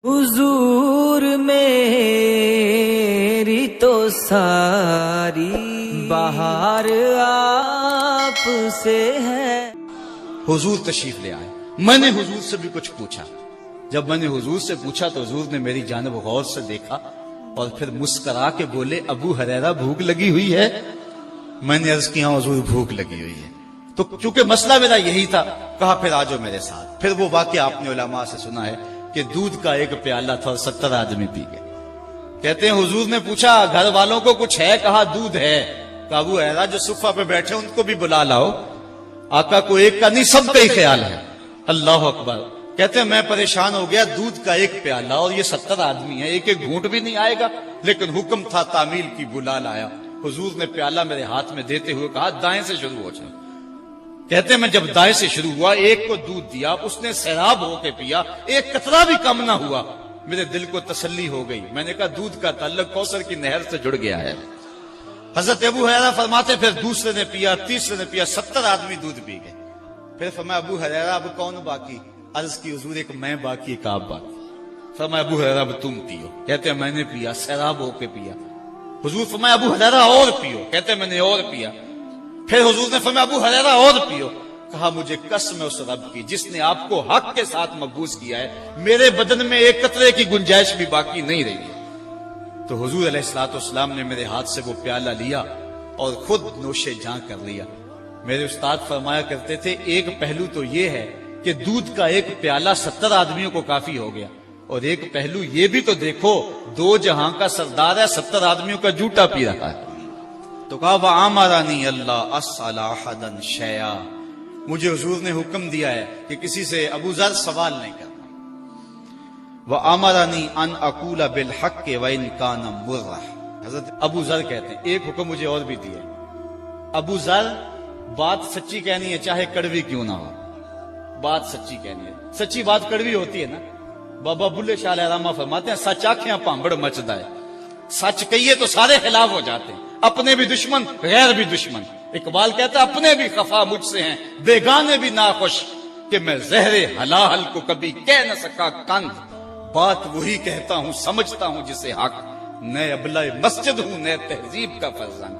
حضور میری تو ساری بہار آپ سے ہے۔ حضور تشریف لے آئے۔ میں نے حضور سے بھی کچھ پوچھا۔ جب میں نے حضور سے پوچھا تو حضور نے میری جانب غور سے دیکھا اور پھر مسکرا کے بولے، ابو ہریرہ بھوک لگی ہوئی ہے؟ میں نے عرض کیا حضور بھوک لگی ہوئی ہے۔ تو چونکہ مسئلہ میرا یہی تھا، کہا پھر آ جاؤ میرے ساتھ۔ پھر وہ واقعہ آپ نے علماء سے سنا ہے کہ دودھ کا ایک پیالہ تھا اور 70 آدمی پی گئے۔ کہتے ہیں حضور نے پوچھا گھر والوں کو کچھ ہے؟ کہا دودھ ہے۔ کہا ابو ہریرہ جو صفہ پہ بیٹھے ان کو بھی بلا لاؤ۔ آقا کو ایک کا نہیں سب کا ہی خیال ہے۔ اللہ اکبر۔ کہتے ہیں میں پریشان ہو گیا، دودھ کا ایک پیالہ اور یہ 70 آدمی ہیں، ایک ایک گھونٹ بھی نہیں آئے گا، لیکن حکم تھا تعمیل کی، بلا لایا۔ حضور نے پیالہ میرے ہاتھ میں دیتے ہوئے کہا دائیں سے شروع ہو جاؤ۔ کہتے ہیں میں جب دائیں سے شروع ہوا، ایک کو دودھ دیا، اس نے سیراب ہو کے پیا، ایک قطرہ بھی کم نہ ہوا۔ میرے دل کو تسلی ہو گئی۔ میں نے کہا دودھ کا تعلق کوثر کی نہر سے جڑ گیا ہے۔ حضرت ابو ہریرہ فرماتے پھر دوسرے نے پیا، تیسرے نے پیا، 70 آدمی دودھ پی گئے۔ پھر فرمایا ابو ہریرہ اب کون باقی؟ عرض کی حضور ایک میں باقی، ایک آپ باقی۔ فرمایا ابو ہریرہ اب تم پیو۔ کہتے ہیں میں نے پیا، سیراب ہو کے پیا۔ حضور فرمایا ابو ہریرہ اور پیو۔ کہتے ہیں میں نے اور پیا۔ پھر حضور نے فرمایا ابو ہریرہ اور پیو۔ کہا مجھے قسم ہے اس رب کی جس نے آپ کو حق کے ساتھ مبعوث کیا ہے، میرے بدن میں ایک قطرے کی گنجائش بھی باقی نہیں رہی ہے۔ تو حضور علیہ الصلوۃ والسلام نے میرے ہاتھ سے وہ پیالہ لیا اور خود نوش جاں کر لیا۔ میرے استاد فرمایا کرتے تھے ایک پہلو تو یہ ہے کہ دودھ کا ایک پیالہ 70 آدمیوں کو کافی ہو گیا، اور ایک پہلو یہ بھی تو دیکھو دو جہاں کا سردار ہے، 70 آدمیوں کا جوٹا پی رہا ہے۔ تو کہا وَآمَرَنِي اللَّهُ أَسْأَلَ أَحَدًا شَيْئًا، مجھے حضور نے حکم دیا ہے کہ کسی سے ابو ذر سوال نہیں کرنا۔ وَآمَرَنِي أَنْ أَقُولَ بِالْحَقِّ وَإِنْ كَانَ مُرًّا، حضرت ابو ذر کہتے ہیں ایک حکم مجھے اور بھی دیا ہے، ابو ذر بات سچی کہنی ہے چاہے کڑوی کیوں نہ ہو، بات سچی کہنی ہے۔ سچی بات کڑوی ہوتی ہے نا، بابا بلے شاہ علیہ رحمہ فرماتے ہیں سچ آنکھیاں پامبڑ مچدا ہے، سچ کہیے تو سارے خلاف ہو جاتے ہیں، اپنے بھی دشمن غیر بھی دشمن۔ اقبال کہتا ہے اپنے بھی خفا مجھ سے ہیں، بیگانے بھی ناخوش، کہ میں زہر حلال کو کبھی کہہ نہ سکا کند، بات وہی کہتا ہوں سمجھتا ہوں جسے حق، نئے ابلہ مسجد ہوں نئے تہذیب کا فرزند۔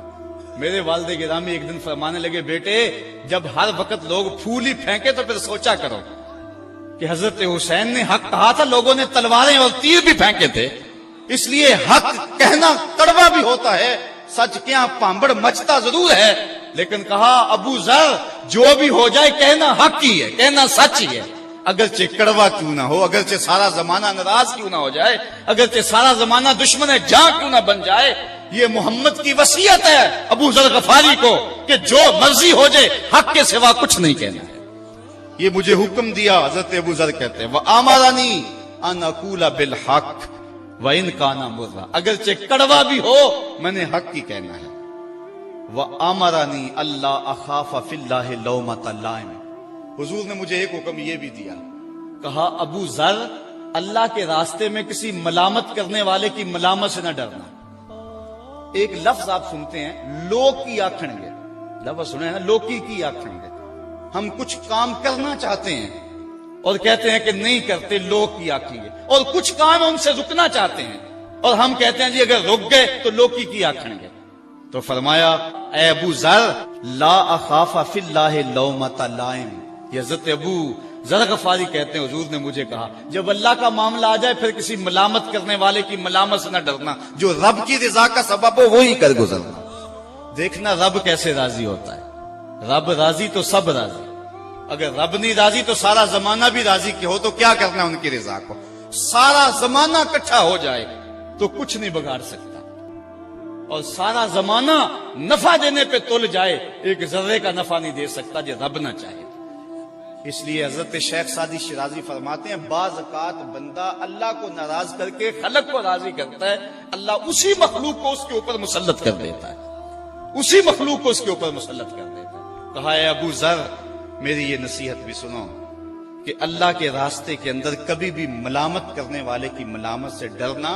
میرے والد گرامی ایک دن فرمانے لگے بیٹے جب ہر وقت لوگ پھول ہی پھینکے تو پھر سوچا کرو کہ حضرت حسین نے حق کہا تھا، لوگوں نے تلواریں اور تیر بھی پھینکے تھے، اس لیے حق کہنا کڑوا بھی ہوتا ہے، سچ کیا پامبڑ مچتا ضرور ہے، لیکن کہا ابو ذر جو بھی ہو جائے کہنا حق ہی ہے، کہنا سچ ہی ہے، اگرچہ کڑوا کیوں نہ ہو، اگرچہ سارا زمانہ ناراض کیوں نہ ہو جائے، اگرچہ سارا زمانہ دشمن جاں کیوں نہ بن جائے۔ یہ محمد کی وصیت ہے ابو ذر غفاری کو کہ جو مرضی ہو جائے حق کے سوا کچھ نہیں کہنا ہے۔ یہ مجھے حکم دیا، حضرت ابو ذر کہتے ہیں وَآمَرَنِي أَنْ أَقُولَ بِالْحَقِّ وَإِنْ كَانَ مُرًّا، اگرچہ کڑوا بھی ہو میں نے حق ہی کہنا ہے۔ وَآمَرَنِي أَلَّا أَخَافَ فِي اللَّهِ لَوْمَةَ لَائِمٍ، حضور نے مجھے ایک حکم یہ بھی دیا، کہا ابو ذر اللہ کے راستے میں کسی ملامت کرنے والے کی ملامت سے نہ ڈرنا۔ ایک لفظ آپ سنتے ہیں لوگ کی آکھن گے، لفظ سنے ہیں نا، لوکی کی آکھن گے، ہم کچھ کام کرنا چاہتے ہیں اور کہتے ہیں کہ نہیں کرتے، لوگ کی آکھیں گے، اور کچھ کام ان سے رکنا چاہتے ہیں اور ہم کہتے ہیں جی اگر رک گئے تو لوکی کی آکھیں گے۔ تو فرمایا اے ابو ذر لا اخاف فی اللہ لومۃ لائم، یہ حضرت ابو ذر غفاری کہتے ہیں حضور نے مجھے کہا جب اللہ کا معاملہ آ جائے پھر کسی ملامت کرنے والے کی ملامت سے نہ ڈرنا، جو رب کی رضا کا سبب ہو وہی کر گزرنا۔ دیکھنا رب کیسے راضی ہوتا ہے، رب راضی تو سب راضی، اگر رب نہیں راضی تو سارا زمانہ بھی راضی ہو تو کیا کرنا ان کی رضا کو، سارا زمانہ اکٹھا ہو جائے تو کچھ نہیں بگاڑ سکتا، اور سارا زمانہ نفع دینے پہ تل جائے ایک ذرے کا نفع نہیں دے سکتا جو رب نہ چاہے۔ اس لیے حضرت شیخ سعدی شیرازی فرماتے ہیں بعض اوقات بندہ اللہ کو ناراض کر کے خلق کو راضی کرتا ہے، اللہ اسی مخلوق کو اس کے اوپر مسلط کر دیتا ہے، اسی مخلوق کو اس کے اوپر مسلط کر دیتا ہے۔ کہا ہے ابو ذر میری یہ نصیحت بھی سنو کہ اللہ کے راستے کے اندر کبھی بھی ملامت کرنے والے کی ملامت سے ڈرنا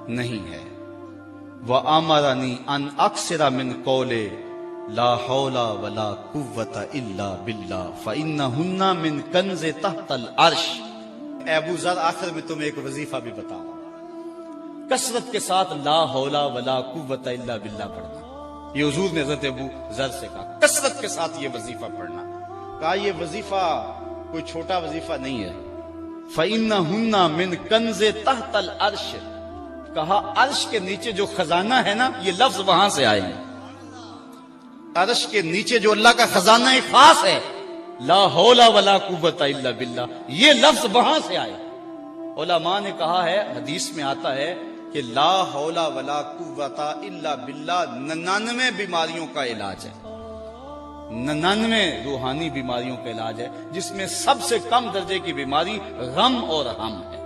نہیں ہے۔ وَآمَرَنِي أَنْ أَكْثِرَ مِنْ قَوْلِ لا حول ولا قوة الا باللہ فإنہن من کنز تحت العرش، اے ابو ذر آخر میں تمہیں ایک وظیفہ بھی بتاؤں، کثرت کے ساتھ لا حول ولا قوت الا باللہ پڑھنا۔ یہ حضور نے حضرت ابو ذر سے کہا کثرت کے ساتھ یہ وظیفہ پڑھنا۔ کہا یہ وظیفہ کوئی چھوٹا وظیفہ نہیں ہے، فَإِنَّهُنَّ مِنْ كَنْزِ تَحْتَ الْعَرْشِ، کہا عرش کے نیچے جو خزانہ ہے نا، یہ لفظ وہاں سے آئے ہیں۔ عرش کے نیچے جو اللہ کا خزانہ خاص ہے، لا حول ولا قوت الا باللہ، یہ لفظ وہاں سے آئے۔ علماء نے کہا ہے، حدیث میں آتا ہے کہ لا حول ولا قوت الا باللہ 99 بیماریوں کا علاج ہے، 99 روحانی بیماریوں کا علاج ہے، جس میں سب سے کم درجے کی بیماری غم اور ہم ہے۔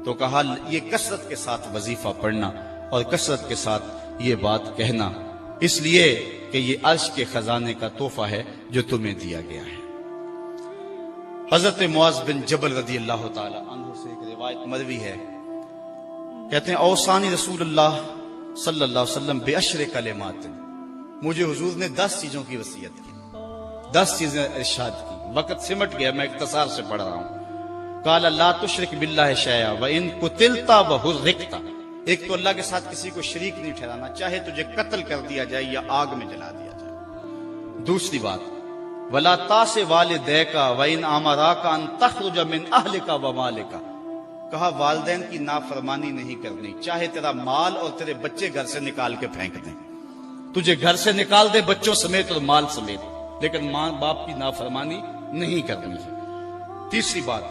تو کہا یہ کثرت کے ساتھ وظیفہ پڑھنا اور کثرت کے ساتھ یہ بات کہنا، اس لیے کہ یہ عرش کے خزانے کا تحفہ ہے جو تمہیں دیا گیا ہے۔ حضرت معاذ بن جبل رضی اللہ تعالی عنہ سے ایک روایت مروی ہے، کہتے ہیں اوصانی رسول اللہ صلی اللہ علیہ وسلم بعشر کلمات، مجھے حضور نے 10 چیزوں کی وصیت کی، 10 چیزیں ارشاد کی۔ وقت سمٹ گیا، میں اختصار سے پڑھ رہا ہوں۔ قال لا تشرک باللہ شیئا وان قتلت وحرقت، ایک تو اللہ کے ساتھ کسی کو شریک نہیں ٹھہرانا، چاہے تجھے قتل کر دیا جائے یا آگ میں جلا دیا جائے۔ دوسری بات ولا تاس والدیک وان امراک ان تخرج من اہلک ومالک، کہا والدین کی نافرمانی نہیں کرنی، چاہے تیرا مال اور تیرے بچے گھر سے نکال کے پھینک دیں، تجھے گھر سے نکال دے بچوں سمیت اور مال سمیت، لیکن ماں باپ کی نافرمانی نہیں کرنی ہے۔ تیسری بات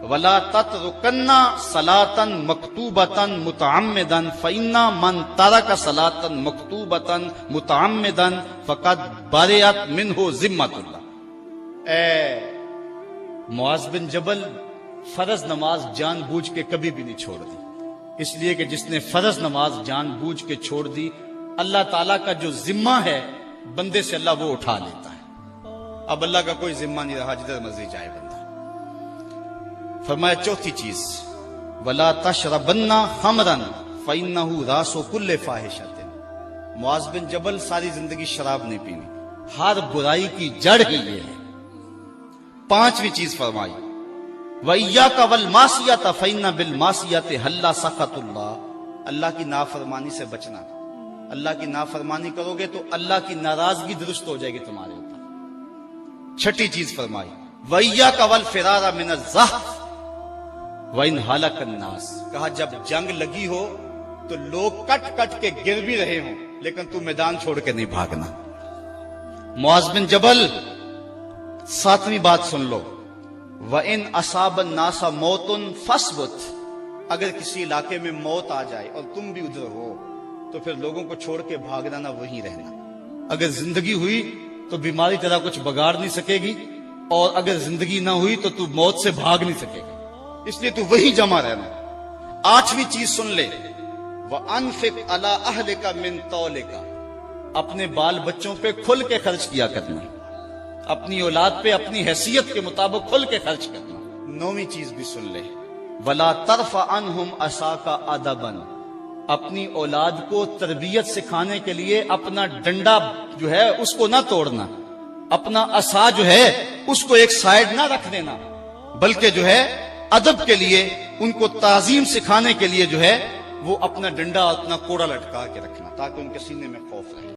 ولا تترکن صلاۃ مکتوبۃ متعمدا فإن من ترک صلاۃ مکتوبۃ متعمدا فقد برئت منہ ذمۃ اللہ۔ اے معاذ بن جبل، فرض نماز جان بوجھ کے کبھی بھی نہیں چھوڑ دی، اس لیے کہ جس نے فرض نماز جان بوجھ کے چھوڑ دی، اللہ تعالیٰ کا جو ذمہ ہے بندے سے اللہ وہ اٹھا لیتا ہے۔ اب اللہ کا کوئی ذمہ نہیں رہا، جدھر مرضی جائے بندہ۔ فرمایا چوتھی چیز ولا تشربن خمرا فإنه راس كل فاحشۃ، معاذ بن جبل ساری زندگی شراب نہیں پینی، ہر برائی کی جڑ ہی یہ ہے۔ پانچویں چیز فرمائی وَإِيَّاكَ وَالْمَعْصِيَةَ فَإِنَّ بِالْمَعْصِيَةِ حَلَّ سَخَطُ اللَّهِ، اللہ کی نافرمانی سے بچنا، اللہ کی نافرمانی کرو گے تو اللہ کی ناراضگی درست ہو جائے گی تمہارے اوپر۔ چھٹی چیز فرمائی وَإِيَّاكَ وَالْفِرَارَ مِنَ الزَّحْفِ وَإِنْ هَلَكَ النَّاسِ، کہا جب جنگ لگی ہو تو لوگ کٹ کٹ کے گر بھی رہے ہوں لیکن تو میدان چھوڑ کے نہیں بھاگنا۔ معاذ بن جبل، ساتویں بات سن لو وَإِنْ أَصَابَ النَّاسَ مَوْتٌ فَاصْبُتْ، اگر کسی علاقے میں موت آ جائے اور تم بھی ادھر ہو تو پھر لوگوں کو چھوڑ کے بھاگنا نہ، وہیں رہنا۔ اگر زندگی ہوئی تو بیماری تیرا کچھ بگاڑ نہیں سکے گی، اور اگر زندگی نہ ہوئی تو موت سے بھاگ نہیں سکے گا، اس لیے تو وہی جمع رہنا۔ آٹھویں چیز سن لے وَأَنفِقْ عَلَىٰ أَهْلِكَ مِن طَوْلِكَ، اپنے بال بچوں پہ کھل کے خرچ کیا کرنا، اپنی اولاد پہ اپنی حیثیت کے مطابق کھل کے خرچ کرنا۔ نویں چیز بھی سن لے وَلَا تَرْفَعْ عَنْهُمْ عَصَاكَ أَدَبًا، اپنی اولاد کو تربیت سکھانے کے لیے اپنا ڈنڈا جو ہے اس کو نہ توڑنا، اپنا عصا جو ہے اس کو ایک سائیڈ نہ رکھ دینا، بلکہ جو ہے ادب کے لیے، ان کو تعظیم سکھانے کے لیے جو ہے وہ اپنا ڈنڈا اپنا کوڑا لٹکا کے رکھنا، تاکہ ان کے سینے میں خوف رہے۔